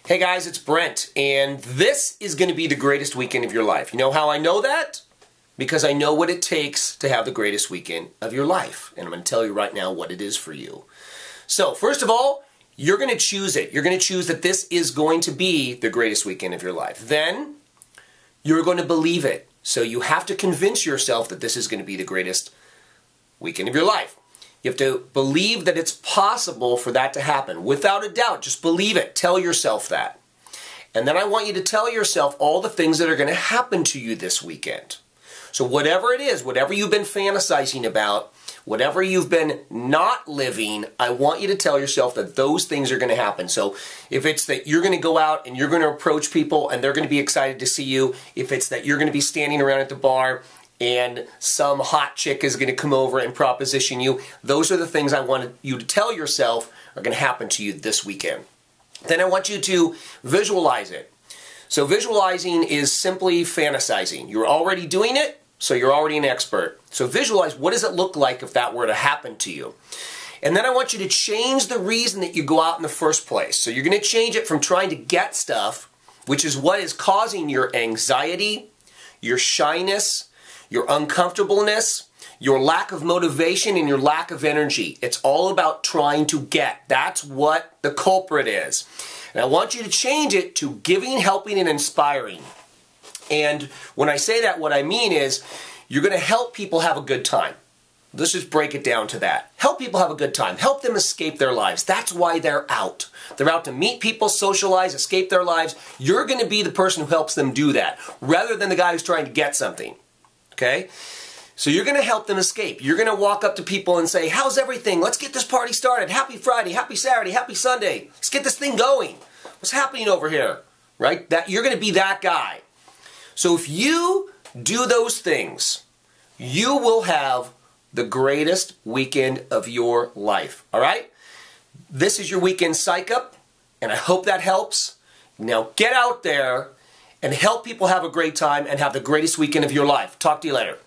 Hey guys, it's Brent, and this is going to be the greatest weekend of your life. You know how I know that? Because I know what it takes to have the greatest weekend of your life. And I'm going to tell you right now what it is for you. So, first of all, you're going to choose it. You're going to choose that this is going to be the greatest weekend of your life. Then, you're going to believe it. So you have to convince yourself that this is going to be the greatest weekend of your life. You have to believe that it's possible for that to happen. Without a doubt, just believe it. Tell yourself that. And then I want you to tell yourself all the things that are going to happen to you this weekend. So whatever it is, whatever you've been fantasizing about, whatever you've been not living, I want you to tell yourself that those things are going to happen. So if it's that you're going to go out and you're going to approach people and they're going to be excited to see you, if it's that you're going to be standing around at the bar and some hot chick is going to come over and proposition you, those are the things I want you to tell yourself are going to happen to you this weekend. Then I want you to visualize it. So visualizing is simply fantasizing. You're already doing it, so you're already an expert. So visualize, what does it look like if that were to happen to you? And then I want you to change the reason that you go out in the first place. So you're going to change it from trying to get stuff, which is what is causing your anxiety, your shyness, your uncomfortableness, your lack of motivation, and your lack of energy. It's all about trying to get. That's what the culprit is. And I want you to change it to giving, helping, and inspiring. And when I say that, what I mean is you're going to help people have a good time. Let's just break it down to that. Help people have a good time. Help them escape their lives. That's why they're out. They're out to meet people, socialize, escape their lives. You're going to be the person who helps them do that, rather than the guy who's trying to get something. Okay? So you're going to help them escape. You're going to walk up to people and say, how's everything? Let's get this party started. Happy Friday, happy Saturday, happy Sunday. Let's get this thing going. What's happening over here? Right? You're going to be that guy. So if you do those things, you will have the greatest weekend of your life. All right? This is your weekend psych up, and I hope that helps. Now get out there and help people have a great time and have the greatest weekend of your life. Talk to you later.